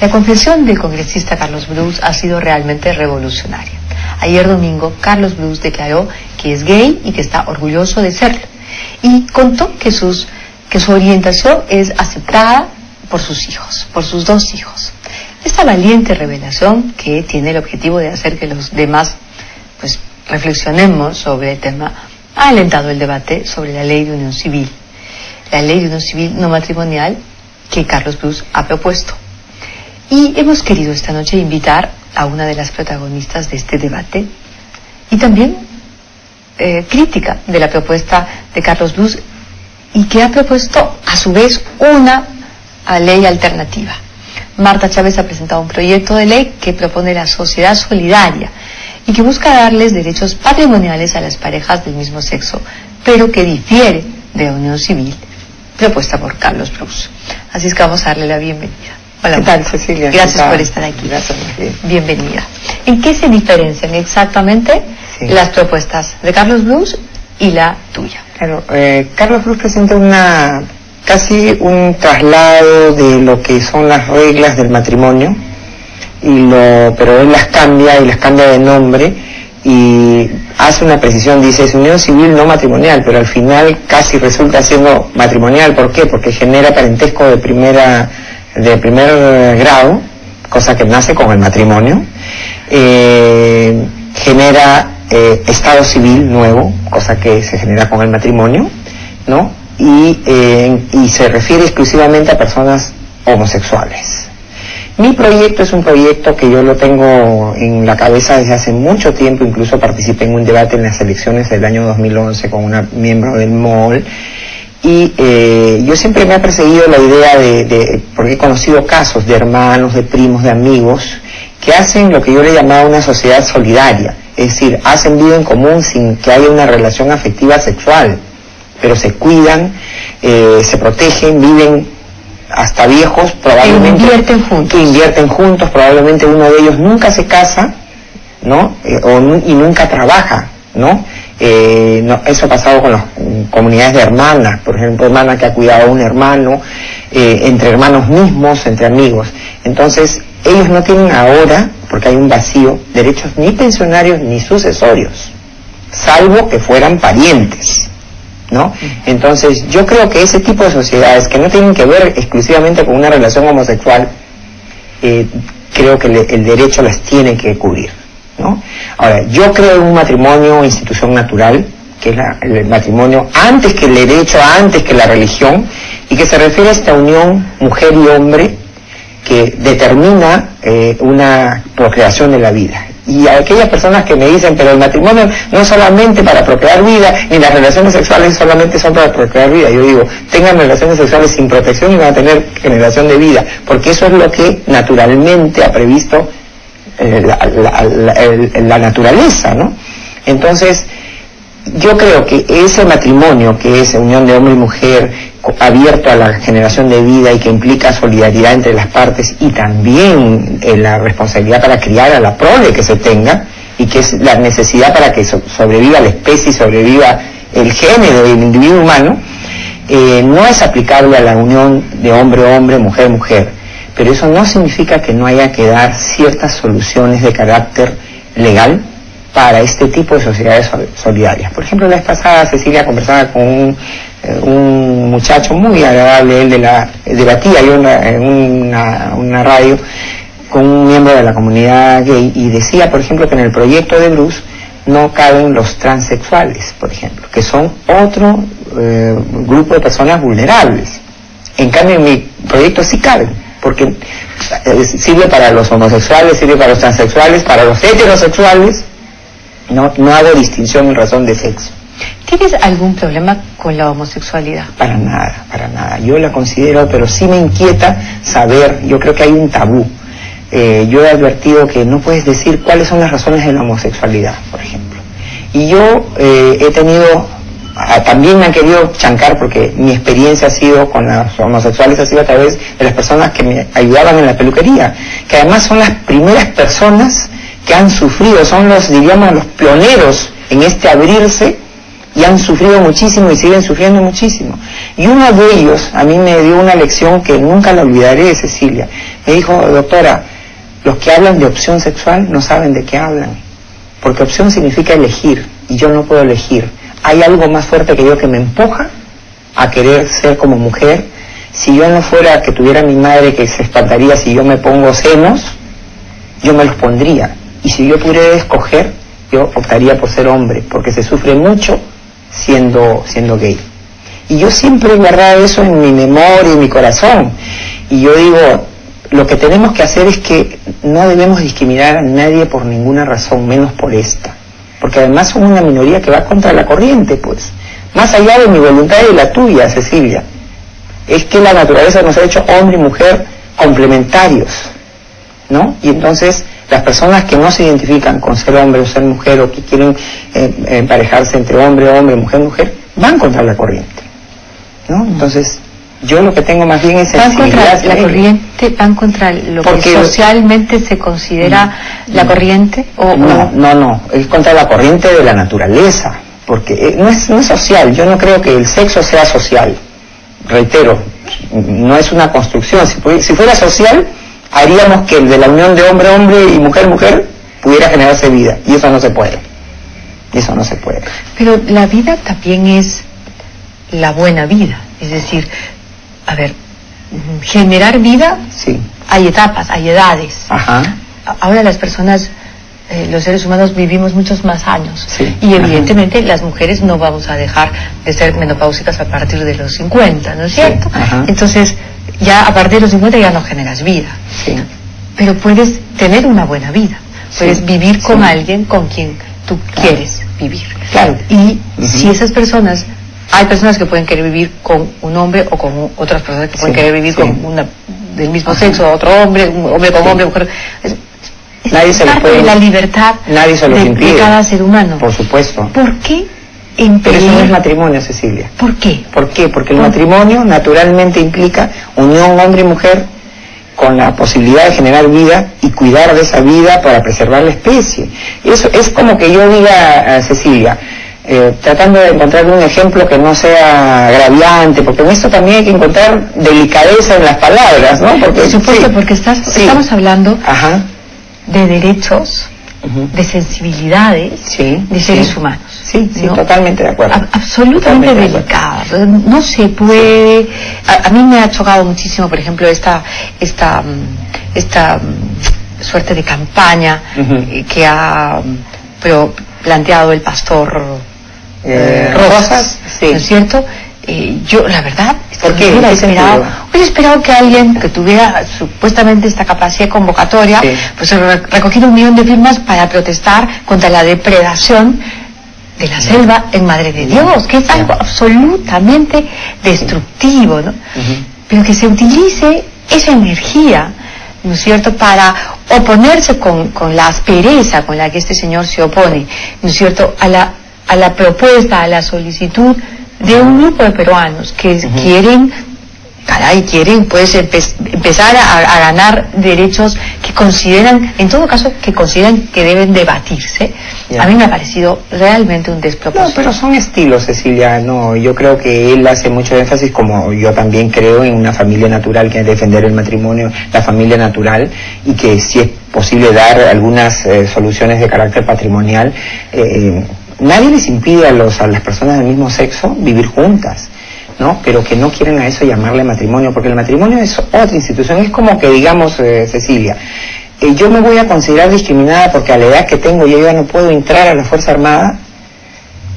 La confesión del congresista Carlos Bruce ha sido realmente revolucionaria. Ayer domingo, Carlos Bruce declaró que es gay y que está orgulloso de serlo. Y contó que su orientación es aceptada por sus hijos, por sus 2 hijos. Esta valiente revelación, que tiene el objetivo de hacer que los demás reflexionemos sobre el tema, ha alentado el debate sobre la ley de unión civil. La ley de unión civil no matrimonial que Carlos Bruce ha propuesto. Y hemos querido esta noche invitar a una de las protagonistas de este debate y también crítica de la propuesta de Carlos Bruce, y que ha propuesto a su vez una ley alternativa. Marta Chávez ha presentado un proyecto de ley que propone la sociedad solidaria y que busca darles derechos patrimoniales a las parejas del mismo sexo, pero que difiere de la unión civil propuesta por Carlos Bruce. Así es que vamos a darle la bienvenida. Hola, ¿qué tal, Cecilia? Gracias por estar aquí. Gracias. Bienvenida. ¿En qué se diferencian exactamente las propuestas de Carlos Bruce y la tuya? Claro, Carlos Bruce presenta casi un traslado de lo que son las reglas del matrimonio, pero él las cambia de nombre y hace una precisión, dice es unión civil no matrimonial, pero al final casi resulta siendo matrimonial. ¿Por qué? Porque genera parentesco de primer grado, cosa que nace con el matrimonio, genera estado civil nuevo, cosa que se genera con el matrimonio, ¿no? Y se refiere exclusivamente a personas homosexuales. Mi proyecto es un proyecto que yo lo tengo en la cabeza desde hace mucho tiempo. Incluso participé en un debate en las elecciones del año 2011 con una miembro del MOL, y yo siempre me ha perseguido la idea porque he conocido casos de hermanos, de primos, de amigos que hacen lo que yo le llamaba una sociedad solidaria, es decir, hacen vida en común sin que haya una relación afectiva sexual, pero se cuidan, se protegen, viven hasta viejos, probablemente invierten juntos, probablemente uno de ellos nunca se casa, ¿no? Y nunca trabaja, ¿no? Eso ha pasado con las comunidades de hermanas, por ejemplo, hermana que ha cuidado a un hermano, entre hermanos mismos, entre amigos. Entonces, ellos no tienen ahora, porque hay un vacío, derechos ni pensionarios ni sucesorios, salvo que fueran parientes, ¿no? Entonces, yo creo que ese tipo de sociedades que no tienen que ver exclusivamente con una relación homosexual, creo que el derecho las tiene que cubrir, ¿no? Ahora, yo creo en un matrimonio institución natural, que es el matrimonio antes que el derecho, antes que la religión, y que se refiere a esta unión mujer y hombre que determina una procreación de la vida. Y a aquellas personas que me dicen, pero el matrimonio no es solamente para procrear vida, ni las relaciones sexuales solamente son para procrear vida. Yo digo, tengan relaciones sexuales sin protección y van a tener generación de vida, porque eso es lo que naturalmente ha previsto la naturaleza, ¿no? Entonces, yo creo que ese matrimonio, que es unión de hombre y mujer, abierto a la generación de vida y que implica solidaridad entre las partes y también la responsabilidad para criar a la prole que se tenga, y que es la necesidad para que sobreviva la especie y sobreviva el género y el individuo humano, no es aplicable a la unión de hombre-hombre, mujer-mujer. Pero eso no significa que no haya que dar ciertas soluciones de carácter legal para este tipo de sociedades solidarias. Por ejemplo, la vez pasada Cecilia conversaba con un muchacho muy agradable, él debatía yo en una radio con un miembro de la comunidad gay, y decía, por ejemplo, que en el proyecto de Bruce no caben los transexuales, por ejemplo, que son otro grupo de personas vulnerables. En cambio, en mi proyecto sí caben, porque sirve para los homosexuales, sirve para los transexuales, para los heterosexuales. No hago distinción en razón de sexo. ¿Tienes algún problema con la homosexualidad? Para nada. Yo la considero, pero sí me inquieta saber, yo creo que hay un tabú. Yo he advertido que no puedes decir cuáles son las razones de la homosexualidad, por ejemplo. Y yo he tenido, también me han querido chancar, porque mi experiencia ha sido con los homosexuales, ha sido a través de las personas que me ayudaban en la peluquería, que además son las primeras personas que han sufrido, son los, diríamos, los pioneros en este abrirse y han sufrido muchísimo y siguen sufriendo muchísimo. Y uno de ellos a mí me dio una lección que nunca la olvidaré, Cecilia. Me dijo, doctora, los que hablan de opción sexual no saben de qué hablan, porque opción significa elegir, y yo no puedo elegir. Hay algo más fuerte que yo que me empuja a querer ser como mujer. Si yo no fuera, que tuviera mi madre que se espantaría si yo me pongo senos, yo me los pondría. Y si yo pudiera escoger, yo optaría por ser hombre, porque se sufre mucho siendo gay. Y yo siempre he guardado eso en mi memoria y en mi corazón. Y yo digo, lo que tenemos que hacer es que no debemos discriminar a nadie por ninguna razón, menos por esta. Porque además son una minoría que va contra la corriente, pues. Más allá de mi voluntad y de la tuya, Cecilia. Es que la naturaleza nos ha hecho hombre y mujer complementarios, ¿no? Y entonces las personas que no se identifican con ser hombre o ser mujer, o que quieren emparejarse entre hombre, mujer, mujer, van contra la corriente, ¿no? Entonces, yo lo que tengo más bien es sensibilidad. Van contra la corriente, van contra lo que socialmente se considera la corriente, o no, es contra la corriente de la naturaleza, porque no es social. Yo no creo que el sexo sea social. Reitero, no es una construcción. Si fuera social, haríamos que el de la unión de hombre y mujer pudiera generarse vida, y eso no se puede. Pero la vida también es la buena vida, es decir, a ver, generar vida, sí. Hay etapas, hay edades. Ajá. Ahora las personas, los seres humanos vivimos muchos más años, sí. Y evidentemente Ajá. Las mujeres no vamos a dejar de ser menopáusicas a partir de los 50, ¿no es cierto? Sí. Entonces, ya a partir de los 50 ya no generas vida, sí. Pero puedes tener una buena vida, puedes sí. vivir con sí. alguien con quien tú quieres vivir. Claro. Y si esas personas, hay personas que pueden querer vivir con un hombre, o con otras personas que pueden querer vivir con una del mismo sexo, otro hombre, un hombre con hombre, mujer. Nadie se lo puede, de la libertad nadie se los impide, de cada ser humano. Por supuesto. ¿Por qué Pero eso no es matrimonio, Cecilia. ¿Por qué? Porque el matrimonio naturalmente implica unión hombre y mujer, con la posibilidad de generar vida y cuidar de esa vida para preservar la especie. Eso es como que yo diga a Cecilia, tratando de encontrar un ejemplo que no sea agraviante, porque en esto también hay que encontrar delicadeza en las palabras, ¿no? Porque, por supuesto, porque estamos hablando Ajá. de derechos, de sensibilidades, de seres humanos. Sí, ¿no? Totalmente de acuerdo. Absolutamente delicadas. No se puede. A mí me ha chocado muchísimo, por ejemplo, esta suerte de campaña que ha planteado el pastor Rosas, ¿no es cierto? Yo, la verdad, hubiera esperado que alguien que tuviera supuestamente esta capacidad convocatoria, pues recogido 1 millón de firmas para protestar contra la depredación de la selva en Madre de Dios, que es algo absolutamente destructivo, ¿no? Pero que se utilice esa energía, ¿no es cierto?, para oponerse con la aspereza con la que este señor se opone, ¿no es cierto?, a la propuesta, a la solicitud de un grupo de peruanos que quieren pues empezar a ganar derechos que consideran, en todo caso, que deben debatirse. A mí me ha parecido realmente un despropósito. No, pero son estilos, Cecilia. No, yo creo que él hace mucho énfasis, como yo también creo, en una familia natural, que es defender el matrimonio, la familia natural, y que si es posible dar algunas soluciones de carácter patrimonial. Nadie les impide a las personas del mismo sexo vivir juntas, ¿no? Pero que no quieren a eso llamarle matrimonio, porque el matrimonio es otra institución. Es como que digamos, Cecilia, yo me voy a considerar discriminada porque a la edad que tengo yo ya no puedo entrar a la Fuerza Armada.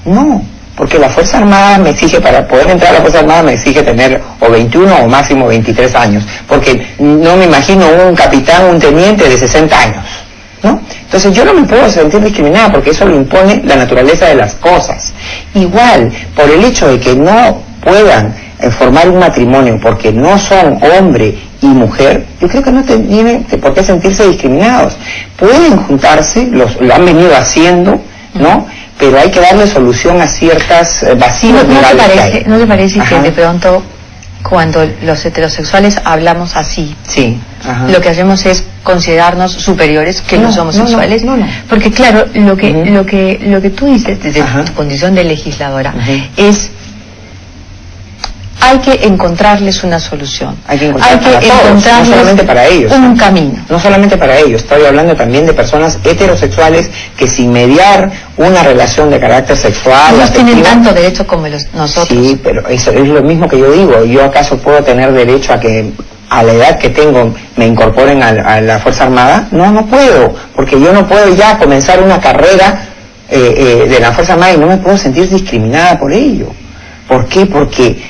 No, porque la Fuerza Armada me exige, para poder entrar a la Fuerza Armada me exige tener o 21 o máximo 23 años, porque no me imagino un capitán, un teniente de 60 años, ¿no? Entonces yo no me puedo sentir discriminada porque eso lo impone la naturaleza de las cosas. Igual, por el hecho de que no puedan formar un matrimonio porque no son hombre y mujer, yo creo que no tienen por qué sentirse discriminados. Pueden juntarse, lo han venido haciendo, ¿no? Pero hay que darle solución a ciertas vacíos legales. ¿No te parece que de pronto, cuando los heterosexuales hablamos así, sí, lo que hacemos es considerarnos superiores que los homosexuales, porque claro, lo que tú dices desde tu condición de legisladora es: hay que encontrarles una solución. Hay que encontrarles no solamente para ellos, un camino. No solamente para ellos, estoy hablando también de personas heterosexuales que sin mediar una relación de carácter sexual... Ellos tienen tanto derecho como nosotros. Sí, pero eso es lo mismo que yo digo. ¿Yo acaso puedo tener derecho a que a la edad que tengo me incorporen a la Fuerza Armada? No puedo, porque yo no puedo ya comenzar una carrera de la Fuerza Armada y no me puedo sentir discriminada por ello. ¿Por qué? Porque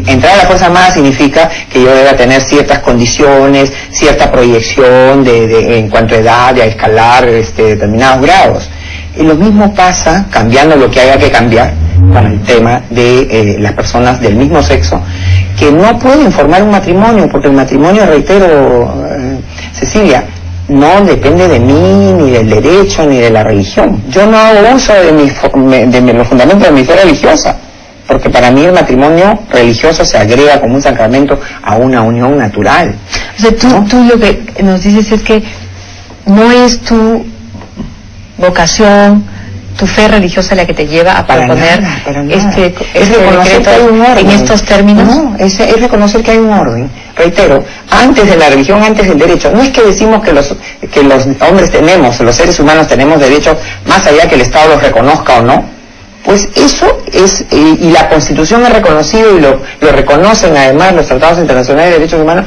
entrar a la Fuerza Armada significa que yo deba tener ciertas condiciones, cierta proyección en cuanto a edad, de escalar determinados grados. Y lo mismo pasa, cambiando lo que haya que cambiar, con el tema de las personas del mismo sexo, que no pueden formar un matrimonio, porque el matrimonio, reitero, Cecilia, no depende de mí, ni del derecho, ni de la religión. Yo no hago uso de los fundamentos de mi fe religiosa, porque para mí el matrimonio religioso se agrega como un sacramento a una unión natural. O sea, tú lo que nos dices es que no es tu vocación, tu fe religiosa la que te lleva a proponer es reconocer que hay un orden en estos términos. No, es reconocer que hay un orden. Reitero, antes de la religión, antes del derecho. No es que decimos que los hombres tenemos, los seres humanos tenemos derechos más allá que el Estado los reconozca o no. Pues eso es, y la Constitución ha reconocido y lo reconocen además los tratados internacionales de derechos humanos,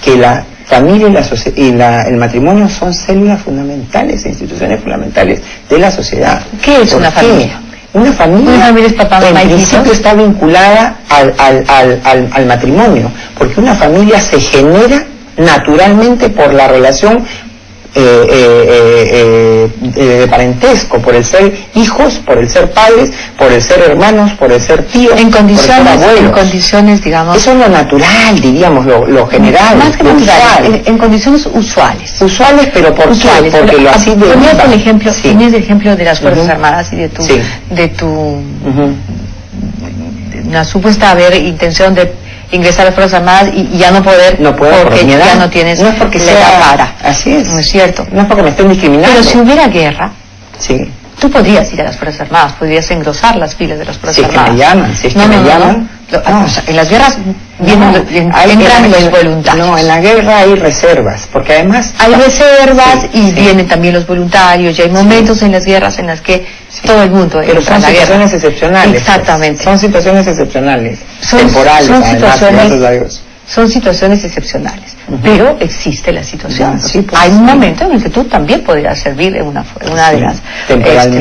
que la familia y el matrimonio son células fundamentales, instituciones fundamentales de la sociedad. ¿Qué es una familia? Una familia es papá, mamá, en principio está vinculada al matrimonio, porque una familia se genera naturalmente por la relación de parentesco, por el ser hijos, por el ser padres, por el ser hermanos, por el ser tíos, en condiciones, digamos, eso es lo natural, diríamos, lo general, más que natural, en condiciones usuales, pero ¿por qué? Porque lo así de tenías el ejemplo de las Fuerzas Armadas y de una supuesta intención de ingresar a las Fuerzas Armadas y ya no poder, porque ya no tienes no es porque la edad para. Así es. No es cierto. No es porque me estén discriminando. Pero si hubiera guerra, tú podrías ir a las Fuerzas Armadas, podrías engrosar las filas de las Fuerzas Armadas. Si es que me llaman. En las guerras entran los voluntarios. No, en la guerra hay reservas, porque además... Hay reservas y vienen también los voluntarios, y hay momentos en las guerras en las que todo el mundo pero son situaciones excepcionales. Exactamente. Son situaciones excepcionales, temporales, son situaciones excepcionales, pero existe la situación. Hay un momento en el que tú también podrías servir en una de las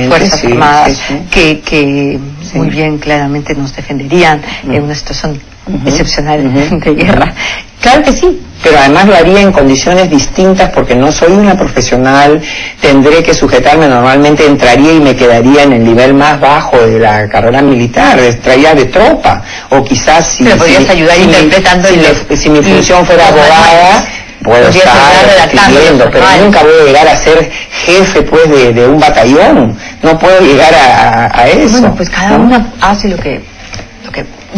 Fuerzas Armadas que muy bien claramente nos defenderían en una situación excepcional de guerra. Claro que sí. Pero además lo haría en condiciones distintas, porque no soy una profesional, tendré que sujetarme, normalmente entraría y me quedaría en el nivel más bajo de la carrera militar, estaría de tropa, o quizás si ayudar interpretando si mi función fuera abogada, puedo estar escribiendo, pero nunca voy a llegar a ser jefe pues de un batallón, no puedo llegar a eso. Bueno, pues cada uno hace lo que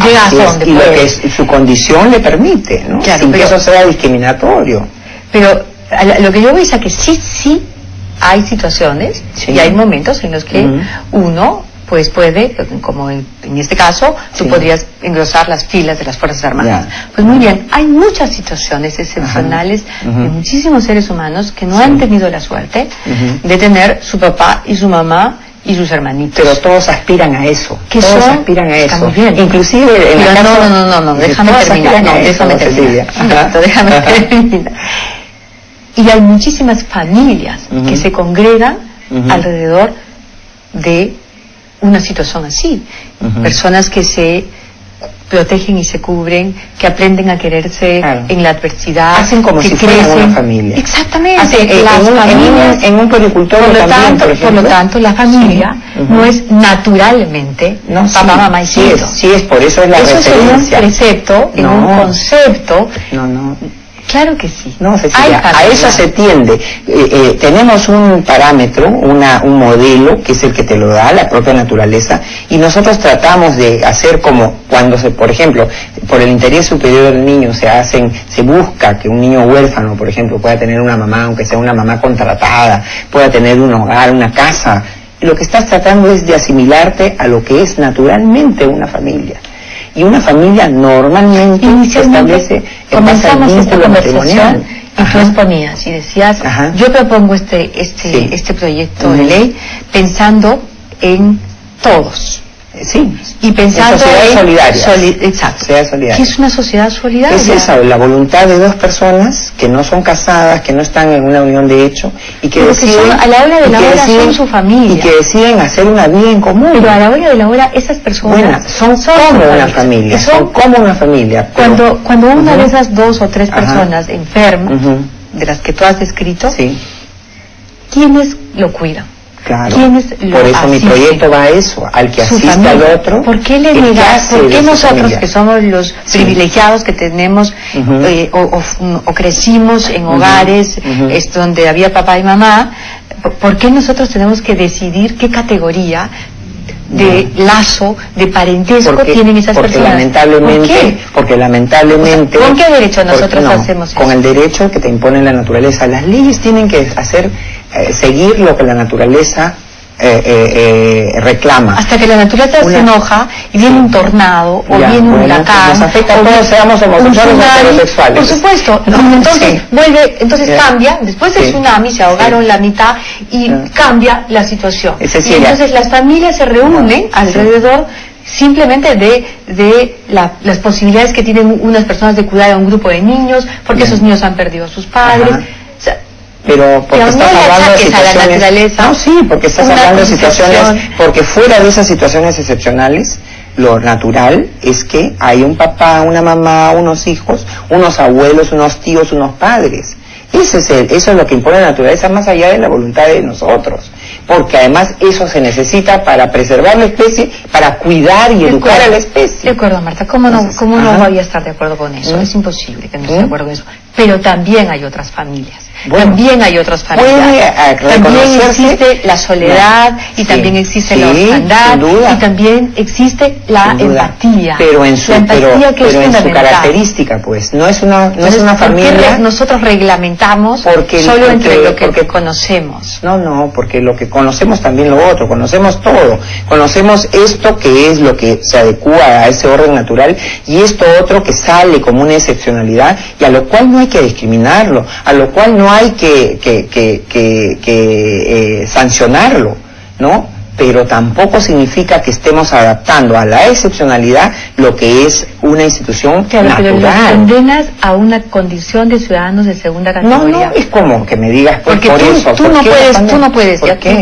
llega hasta donde puede. Y lo que su condición le permite, ¿no? Claro, sin que eso sea discriminatorio. Pero lo que yo veo es que sí hay situaciones y hay momentos en los que uno pues puede, como en este caso, tú podrías engrosar las filas de las Fuerzas Armadas. Pues muy bien, hay muchas situaciones excepcionales de muchísimos seres humanos que no han tenido la suerte de tener su papá y su mamá y sus hermanitos. Pero todos aspiran a eso. Todos aspiran a eso. Muy bien. Inclusive en la no, déjame terminar. Déjame terminar. Y hay muchísimas familias que se congregan alrededor de una situación así. Personas que se protegen y se cubren, que aprenden a quererse en la adversidad, hacen como si fueran una familia. Exactamente. En un policultor por lo tanto, la familia no es naturalmente papá, mamá y hijos. Sí es, por eso es la referencia. Eso es un precepto, en un concepto Claro que sí. No, Cecilia, a eso se tiende. Tenemos un parámetro, un modelo, que es el que te lo da la propia naturaleza, y nosotros tratamos de hacer como cuando por ejemplo, por el interés superior del niño se busca que un niño huérfano, por ejemplo, pueda tener una mamá, aunque sea una mamá contratada, pueda tener un hogar, una casa. Y lo que estás tratando es de asimilarte a lo que es naturalmente una familia. Y una familia normalmente se establece en base al vínculo matrimonial. Y tú exponías y decías, yo propongo este proyecto de ley pensando en todos. Sí, y pensando sociedades solidarias. Exacto. Sociedad solidaria. ¿Qué es una sociedad solidaria? Es esa, la voluntad de dos personas que no son casadas, que no están en una unión de hecho y que deciden, a la hora de la hora son su familia y que deciden hacer una vida en común. Pero a la hora de la hora esas personas son como una familia, son como una familia. Cuando una de esas dos o tres personas enfermas, de las que tú has descrito, ¿quiénes lo cuidan? Claro, por eso mi proyecto va a eso, al que asiste al otro. ¿Por qué le negas? ¿Por qué nosotros, que somos los privilegiados que tenemos o crecimos en hogares donde había papá y mamá, por qué nosotros tenemos que decidir qué categoría de lazo, de parentesco tienen esas personas? Porque lamentablemente... ¿Con qué derecho nosotros hacemos eso? Con el derecho que te impone la naturaleza. Las leyes tienen que seguir lo que la naturaleza reclama. Hasta que la naturaleza se enoja y viene un tornado o viene un huracán. Nos afecta a todos, seamos homosexuales o heterosexuales. Por supuesto. Entonces cambia, después del tsunami se ahogaron la mitad y cambia la situación. Y entonces las familias se reúnen alrededor simplemente de las posibilidades que tienen unas personas de cuidar a un grupo de niños, porque esos niños han perdido a sus padres. Pero porque estás hablando de situaciones, porque estás hablando de situaciones, porque fuera de esas situaciones excepcionales, lo natural es que hay un papá, una mamá, unos hijos, unos abuelos, unos tíos, unos padres. Eso es lo que impone la naturaleza, más allá de la voluntad de nosotros, porque además eso se necesita para preservar la especie, para cuidar y educar a la especie. De acuerdo, Marta, ¿cómo no voy a estar de acuerdo con eso? Es imposible que no esté de acuerdo con eso. Pero también hay otras familias. También hay otras familias. También existe la soledad y también existe la orfandad y también existe la empatía. Pero en su característica, pues, no es una familia. Nosotros reglamentamos solo entre lo que conocemos. No, porque lo que conocemos también lo otro, conocemos todo. Conocemos esto que es lo que se adecua a ese orden natural y esto otro que sale como una excepcionalidad y a lo cual no hay que discriminarlo, a lo cual no hay que sancionarlo, ¿no? Pero tampoco significa que estemos adaptando a la excepcionalidad lo que es una institución natural. Pero los condenas a una condición de ciudadanos de segunda categoría. No, es como que me digas porque tú no puedes,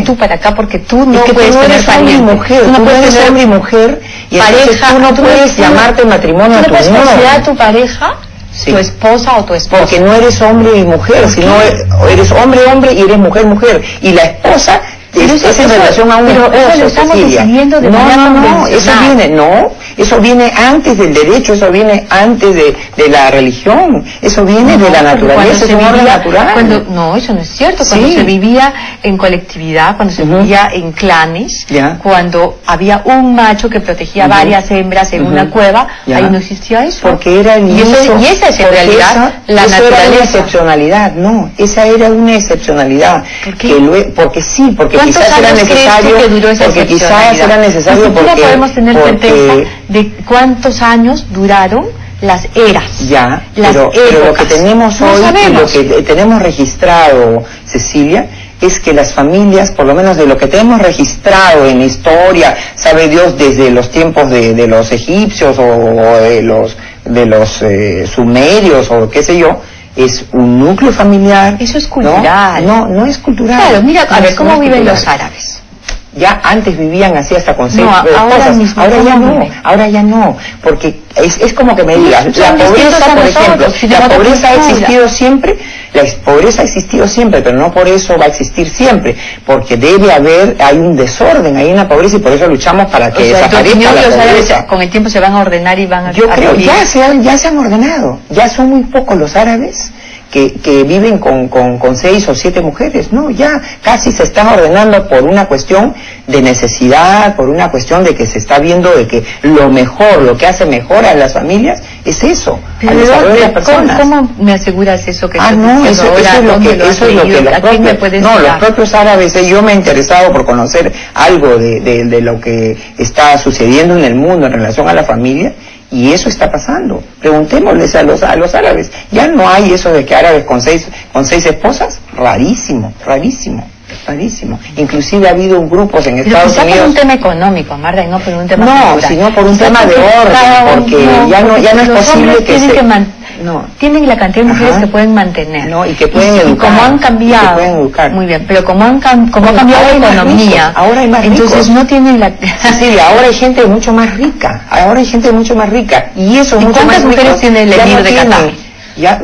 tú para acá, porque tú no puedes tener pariente. Tú no puedes ser hombre y mujer, y pareja, tú no puedes llamarte matrimonio a tu mujer. ¿Tú no puedes considerar a tu pareja tu esposa o tu esposo? Porque no eres hombre y mujer, sino eres hombre y eres mujer. Y la esposa es en relación a un esposo. Pero eso lo estamos decidiendo de manera convencional. Eso viene antes del derecho, eso viene antes de la religión, eso viene de la naturaleza, es un orden natural. No, eso no es cierto. Cuando se vivía en colectividad, cuando se vivía en clanes, cuando había un macho que protegía varias hembras en una cueva, ahí no existía eso. Porque era el inicio, y esa es en realidad la naturaleza. Era una excepcionalidad, esa era una excepcionalidad. ¿Por qué? Porque quizás era necesario, no podemos tener certeza de cuántos años duraron las eras. Pero lo que tenemos hoy y lo que tenemos registrado, Cecilia, es que las familias, por lo menos de lo que tenemos registrado en historia, sabe Dios, desde los tiempos de los egipcios o de los sumerios o qué sé yo, es un núcleo familiar. Eso es cultural. No es cultural. Claro, mira, a ver, ¿cómo viven los árabes? Ya antes vivían así hasta con seis cosas. Ahora ya no, porque es como que me digas, la pobreza, por ejemplo, la pobreza ha existido siempre, pero no por eso va a existir siempre, porque hay un desorden, hay una pobreza y por eso luchamos para que desaparezca la pobreza. Con el tiempo se van a ordenar y van a... Yo creo, ya se han ordenado, ya son muy pocos los árabes que viven con 6 o 7 mujeres, no, ya casi se están ordenando por una cuestión de necesidad, por una cuestión de que se está viendo de que lo mejor, lo que hace mejor a las familias es eso, al desarrollo de las personas. ¿Cómo me aseguras eso que no, eso es lo que los propios árabes, yo me he interesado por conocer algo de lo que está sucediendo en el mundo en relación a la familia, y eso está pasando. Preguntémosles a los árabes. Ya no hay eso de que árabes con seis esposas. Rarísimo. Inclusive ha habido grupos en Estados Unidos. Por un tema económico, Marta, y no por un tema cultural. Sino por un tema de orden, porque ya no es posible que tienen la cantidad de mujeres que pueden mantener. Y que pueden educar. Y como han cambiado. Muy bien, pero como ha cambiado la economía. Ahora hay más ricos. Entonces no tienen la... Sí, ahora hay gente mucho más rica. Y eso mucho más ¿Cuántas mujeres tiene el emir de Qatar?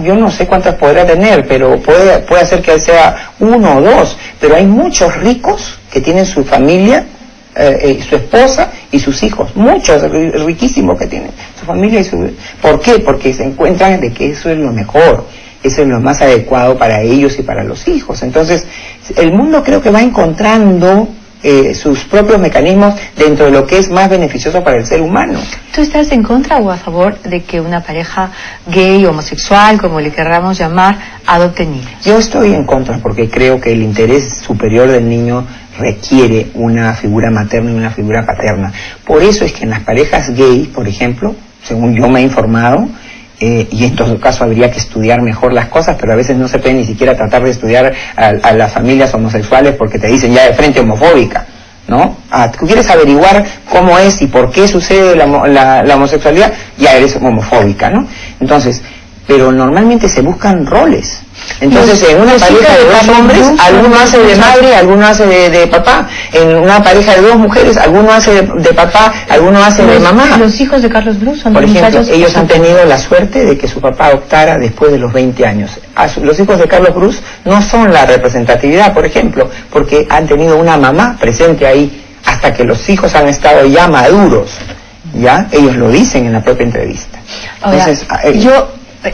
Yo no sé cuántas podrá tener, pero puede ser que sea 1 o 2, pero hay muchos ricos que tienen su familia, su esposa y sus hijos, muchos riquísimos que tienen su familia y su... ¿Por qué? Porque se encuentran de que eso es lo mejor, eso es lo más adecuado para ellos y para los hijos. Entonces, el mundo creo que va encontrando sus propios mecanismos dentro de lo que es más beneficioso para el ser humano. ¿Tú estás en contra o a favor de que una pareja gay, homosexual, como le querramos llamar, adopte niños? Yo estoy en contra porque creo que el interés superior del niño requiere una figura materna y una figura paterna. Por eso es que en las parejas gay, por ejemplo, según yo me he informado, y en todo caso habría que estudiar mejor las cosas, pero a veces no se puede ni siquiera tratar de estudiar a las familias homosexuales porque te dicen ya de frente homofóbica, ¿no? Tú quieres averiguar cómo es y por qué sucede la homosexualidad, ya eres homofóbica, ¿no? Entonces, pero normalmente se buscan roles. Entonces, en una pareja de 2 hombres, alguno hace de madre, alguno hace de papá. En una pareja de 2 mujeres, alguno hace de papá, alguno hace de mamá. Los hijos de Carlos Blues son, por ejemplo, ellos han tenido la suerte de que su papá adoptara después de los 20 años. Los hijos de Carlos Blues no son la representatividad, por ejemplo, porque han tenido una mamá presente ahí hasta que los hijos han estado ya maduros. ¿Ya? Ellos lo dicen en la propia entrevista. Entonces,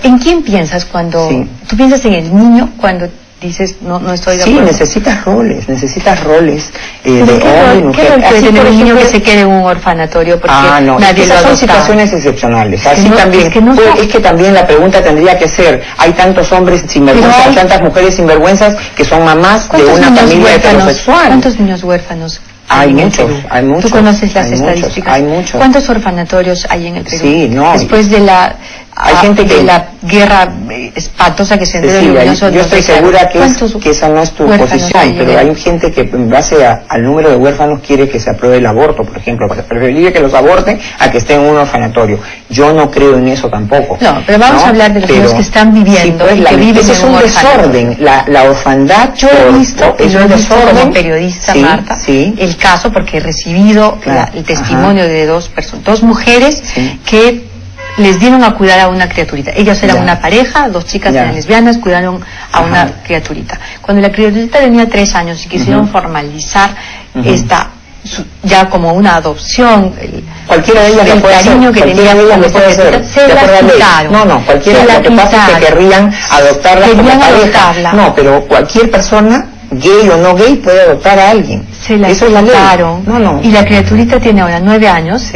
¿en quién piensas cuando... ¿Tú piensas en el niño cuando dices no estoy de acuerdo? Sí, necesitas roles de hombre y mujer. ¿Qué puede tener un niño que se quede en un orfanatorio porque nadie lo adopta? Son situaciones excepcionales. Es que también la pregunta tendría que ser, hay tantos hombres sinvergüenzas, tantas mujeres sinvergüenzas que son mamás de una familia heterosexual. ¿Cuántos niños huérfanos? Hay muchos. ¿Tú conoces las estadísticas? Hay muchos. ¿Cuántos orfanatorios hay en el Perú? Sí, después de la guerra espantosa que se dio yo estoy segura que esa no es tu posición, pero hay gente que en base al número de huérfanos quiere que se apruebe el aborto, por ejemplo, preferiría que los aborten a que estén en un orfanatorio. Yo no creo en eso tampoco. No, pero vamos a hablar de los niños que están viviendo y que viven en un desorden. La orfandad, yo he visto como periodista, Marta, el caso porque he recibido el testimonio de dos mujeres que les dieron a cuidar a una criaturita. Ellas eran una pareja, 2 chicas eran lesbianas, cuidaron a una criaturita. Cuando la criaturita tenía 3 años y quisieron formalizar esta ya como una adopción, cualquiera de ellas el cariño que tenía con esta criaturita, se la quitaron. Cualquiera. Lo que pasa es que querrían adoptarla como pareja. No, pero cualquier persona, gay o no gay, puede adoptar a alguien. Se la quitaron. Y la criaturita tiene ahora 9 años.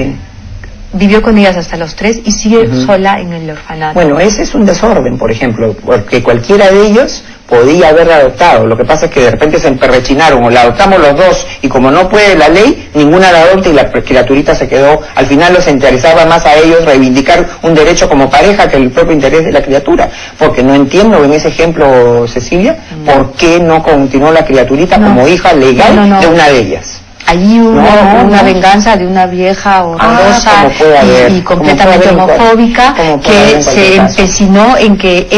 Vivió con ellas hasta los 3 y sigue sola en el orfanato. Bueno, ese es un desorden, por ejemplo, porque cualquiera de ellos podía haberla adoptado. Lo que pasa es que de repente se emperrechinaron, o la adoptamos los 2, y como no puede la ley, ninguna la adopta y la criaturita se quedó. Al final les interesaba más a ellos reivindicar un derecho como pareja que el propio interés de la criatura. Porque no entiendo en ese ejemplo, Cecilia, por qué no continuó la criaturita como hija legal de una de ellas. Allí hubo una venganza de una vieja horrorosa y completamente homofóbica que se empecinó en que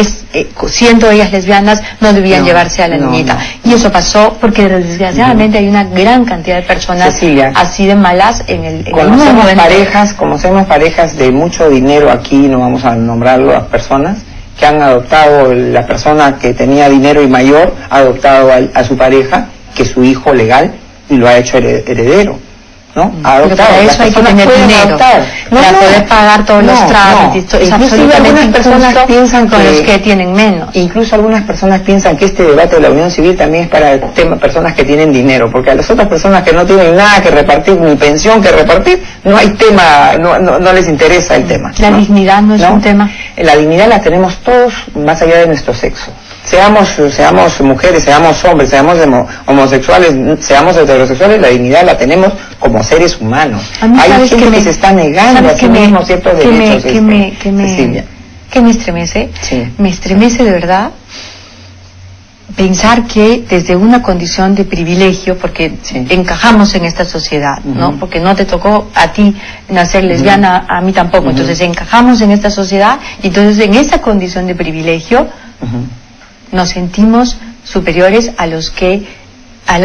siendo ellas lesbianas no debían llevarse a la niñita. Y eso pasó porque desgraciadamente hay una gran cantidad de personas así de malas en el mundo. Conocemos parejas de mucho dinero aquí, no vamos a nombrarlo a personas, que han adoptado, la persona que tenía dinero y mayor ha adoptado a su pareja, que es su hijo legal, y lo ha hecho heredero. ¿no? Pero para eso hay que tener dinero, para poder pagar todos los trámites. Es absolutamente injusto piensan con los que tienen menos. Incluso algunas personas piensan que este debate de la unión civil también es para personas que tienen dinero, porque a las otras personas que no tienen nada que repartir, ni pensión que repartir, no hay tema, no les interesa el tema. La dignidad no es un tema. La dignidad la tenemos todos más allá de nuestro sexo. Seamos mujeres, seamos hombres, seamos homosexuales, seamos heterosexuales, la dignidad la tenemos como seres humanos. Hay gente que se está negando a sí mismo ciertos derechos. Que me estremece, sí. Me estremece de verdad pensar que desde una condición de privilegio, porque encajamos en esta sociedad, ¿no? Porque no te tocó a ti nacer lesbiana, a mí tampoco, entonces encajamos en esta sociedad y entonces en esa condición de privilegio nos sentimos superiores a los que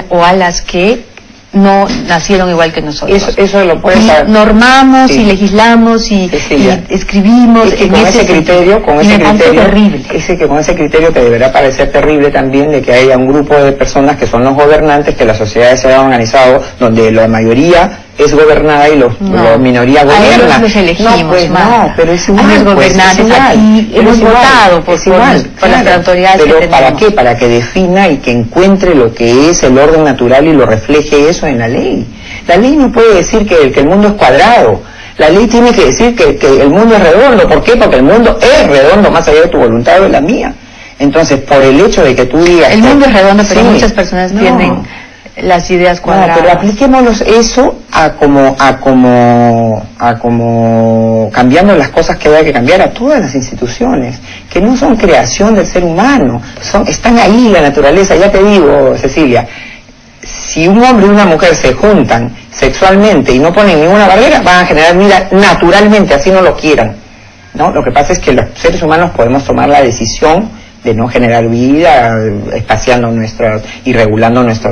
o a las que no nacieron igual que nosotros. Eso lo puedes saber. Normamos y legislamos y escribimos con ese criterio, terrible. Con ese criterio te deberá parecer terrible también de que haya un grupo de personas que son los gobernantes, que la sociedad se ha organizado donde la mayoría es gobernada y la minoría gobierna. A ellos los elegimos, pero es igual. A los gobernantes aquí hemos votado por las autoridades que tenemos. ¿Para qué? Para que defina y que encuentre lo que es el orden natural y lo refleje eso en la ley. La ley no puede decir que el mundo es cuadrado. La ley tiene que decir que el mundo es redondo. ¿Por qué? Porque el mundo es redondo más allá de tu voluntad o de la mía. Entonces, por el hecho de que tú digas... El mundo es redondo, pero muchas personas tienen las ideas cuadradas. Pero apliquémoslos eso a como cambiando las cosas que hay que cambiar a todas las instituciones, que no son creación del ser humano, están ahí la naturaleza. Ya te digo, Cecilia, si un hombre y una mujer se juntan sexualmente y no ponen ninguna barrera, van a generar vida naturalmente, así no lo quieran, ¿no? Lo que pasa es que los seres humanos podemos tomar la decisión de no generar vida, espaciando y regulando nuestra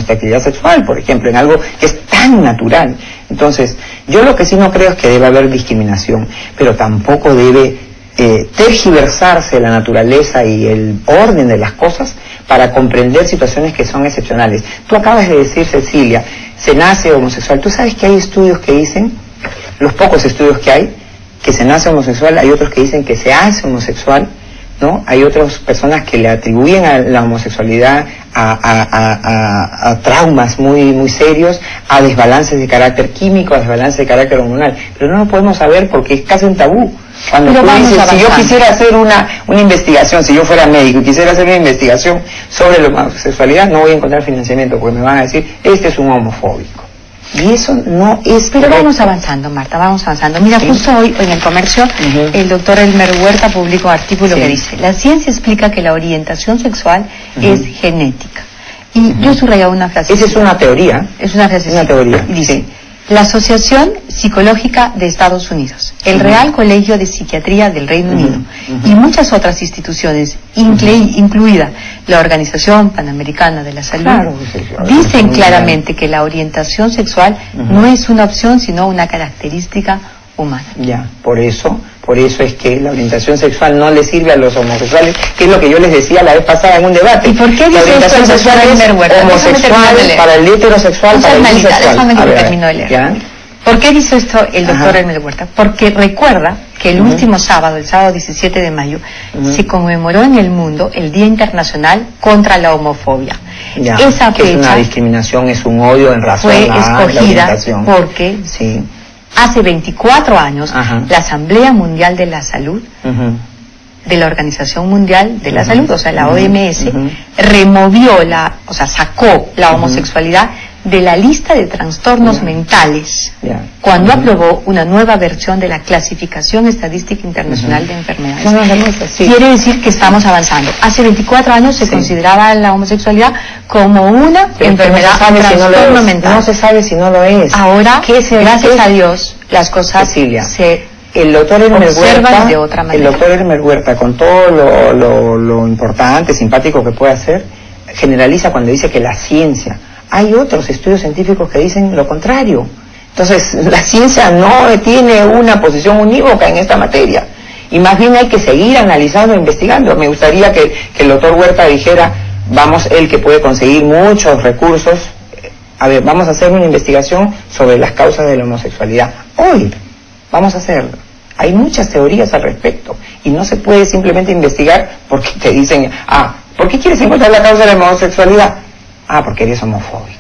actividad sexual, por ejemplo, en algo que es tan natural. Entonces, yo lo que sí no creo es que debe haber discriminación, pero tampoco debe tergiversarse la naturaleza y el orden de las cosas para comprender situaciones que son excepcionales. Tú acabas de decir, Cecilia, se nace homosexual. ¿Tú sabes que hay estudios que dicen, los pocos estudios que hay, que se nace homosexual? Hay otros que dicen que se hace homosexual, ¿no? Hay otras personas que le atribuyen a la homosexualidad a traumas muy serios, a desbalances de carácter químico, a desbalances de carácter hormonal, pero no lo podemos saber porque es casi un tabú. Cuando tú dices, si yo quisiera hacer una investigación, si yo fuera médico y quisiera hacer una investigación sobre la homosexualidad, no voy a encontrar financiamiento porque me van a decir, este es un homofóbico. Y eso no es... Pero vamos avanzando, Marta, vamos avanzando. Mira, justo hoy en el Comercio, el doctor Elmer Huerta publicó un artículo que dice: la ciencia explica que la orientación sexual es genética. Y yo he subrayado una frase. Esa es una teoría. Es una frase. Una teoría. Y dice, la Asociación Psicológica de Estados Unidos, el Real Colegio de Psiquiatría del Reino Unido y muchas otras instituciones, incluida la Organización Panamericana de la Salud, dicen claramente que la orientación sexual no es una opción, sino una característica humana. Ya, por eso es que la orientación sexual no le sirve a los homosexuales, que es lo que yo les decía la vez pasada en un debate. ¿Y por qué dice esto el doctor Elmer Huerta? Homosexual para el heterosexual, para el bisexual. Déjame que termino de leer. ¿Ya? ¿Por qué dice esto el doctor Elmer Huerta? Porque recuerda que el último sábado, el sábado 17 de mayo, se conmemoró en el mundo el Día Internacional contra la Homofobia. Ya, esa que fecha es una discriminación, es un odio en razón fue a la escogida orientación. porque hace 24 años la Asamblea Mundial de la Salud de la Organización Mundial de la Salud, o sea, la OMS, removió sacó la homosexualidad de la lista de trastornos mentales cuando aprobó una nueva versión de la Clasificación Estadística Internacional de Enfermedades. Quiere decir que estamos avanzando. Hace 24 años se consideraba la homosexualidad como una enfermedad, un trastorno mental. No se sabe si no lo es. Ahora, gracias a Dios, las cosas el doctor Elmer Huerta, de otra manera. El doctor Elmer Huerta, con todo lo importante, simpático que puede hacer, generaliza cuando dice que la ciencia... Hay otros estudios científicos que dicen lo contrario. Entonces, la ciencia no tiene una posición unívoca en esta materia. Y más bien hay que seguir analizando e investigando. Me gustaría que el doctor Huerta dijera, él que puede conseguir muchos recursos A ver, vamos a hacer una investigación sobre las causas de la homosexualidad. Hoy, vamos a hacerlo. Hay muchas teorías al respecto y no se puede simplemente investigar porque te dicen, ¿por qué quieres encontrar la causa de la homosexualidad? Porque eres homofóbico.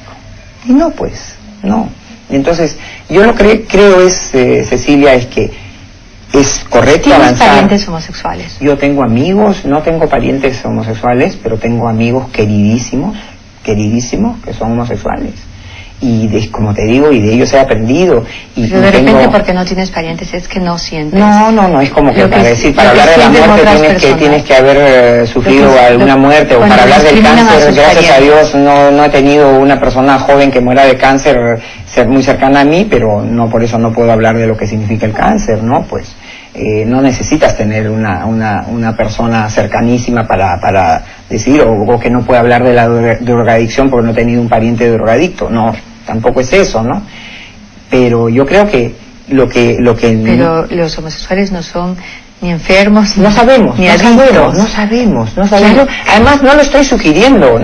Y no, pues, no. Entonces, yo lo que creo es, Cecilia, es que es correcto avanzar. ¿Tienes parientes homosexuales? Yo tengo amigos, no tengo parientes homosexuales, pero tengo amigos queridísimos, que son homosexuales. Y como te digo, y de ellos he aprendido. Pero de repente porque no tienes parientes es que no sientes. No, es como que para hablar de la muerte tienes que haber sufrido alguna muerte, o para hablar del cáncer, gracias a Dios no he tenido una persona joven que muera de cáncer muy cercana a mí, pero no por eso no puedo hablar de lo que significa el cáncer, ¿no? Pues no necesitas tener una persona cercanísima para decir, o que no puede hablar de la drogadicción porque no he tenido un pariente drogadicto, no, tampoco es eso, ¿no? Pero yo creo que lo que pero los homosexuales no son ni enfermos, no sabemos, ni no sabemos. Claro. Además no lo estoy sugiriendo,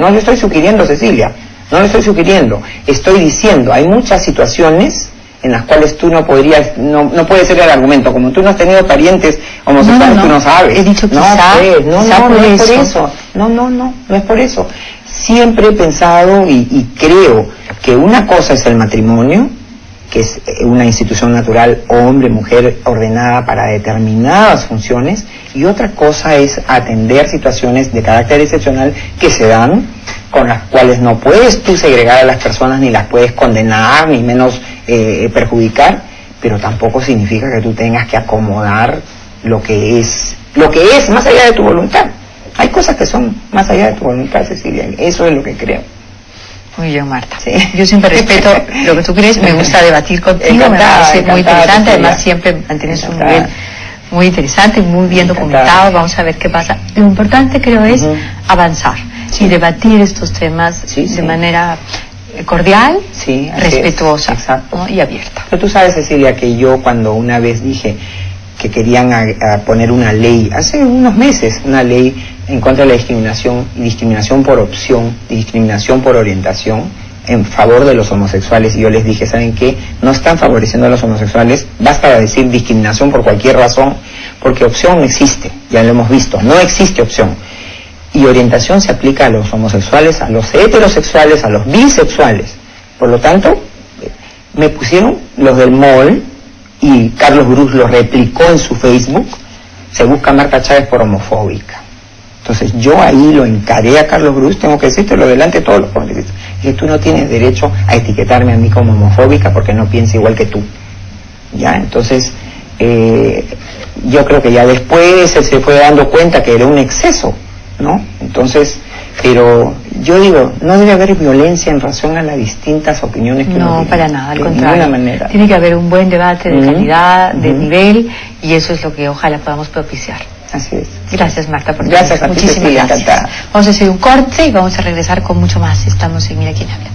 Cecilia, no lo estoy sugiriendo, estoy diciendo, hay muchas situaciones en las cuales tú no podrías, no puede ser el argumento, como tú no has tenido parientes homosexuales, tú no sabes. He dicho quizá, no es por eso. No es por eso. Siempre he pensado y creo que una cosa es el matrimonio, que es una institución natural, hombre, mujer, ordenada para determinadas funciones, y otra cosa es atender situaciones de carácter excepcional que se dan, con las cuales no puedes tú segregar a las personas, ni las puedes condenar, ni menos perjudicar, pero tampoco significa que tú tengas que acomodar lo que es más allá de tu voluntad. Hay cosas que son más allá de tu voluntad, Cecilia, eso es lo que creo. Muy bien, Marta. Sí. Yo siempre respeto lo que tú crees, me gusta debatir contigo, me parece muy interesante, además siempre mantienes un nivel muy interesante, muy bien documentado, vamos a ver qué pasa. Lo importante creo es avanzar y debatir estos temas de manera cordial, respetuosa, ¿no? Y abierta. Pero tú sabes, Cecilia, que yo cuando una vez dije que querían poner una ley, hace unos meses, una ley en contra de la discriminación por opción, discriminación por orientación, en favor de los homosexuales, y yo les dije, ¿saben qué? No están favoreciendo a los homosexuales, basta decir discriminación por cualquier razón, porque opción no existe, ya lo hemos visto, no existe opción. Y orientación se aplica a los homosexuales, a los heterosexuales, a los bisexuales. Por lo tanto, me pusieron los del MOL, y Carlos Bruce lo replicó en su Facebook, se busca a Marta Chávez por homofóbica. Entonces yo ahí lo encaré a Carlos Bruce, tengo que decírtelo delante de todos los congresistas, que tú no tienes derecho a etiquetarme a mí como homofóbica porque no pienso igual que tú. ¿Ya? Entonces, yo creo que ya después él se fue dando cuenta que era un exceso, ¿no? Entonces, pero yo digo, no debe haber violencia en relación a las distintas opiniones que uno tiene. No, para nada, al contrario. De ninguna manera. Tiene que haber un buen debate de calidad, de nivel, y eso es lo que ojalá podamos propiciar. Así es. Gracias, Marta, por gracias a ti, muchísimas gracias. Encantada. Vamos a hacer un corte y vamos a regresar con mucho más. Estamos en Mira quién habla.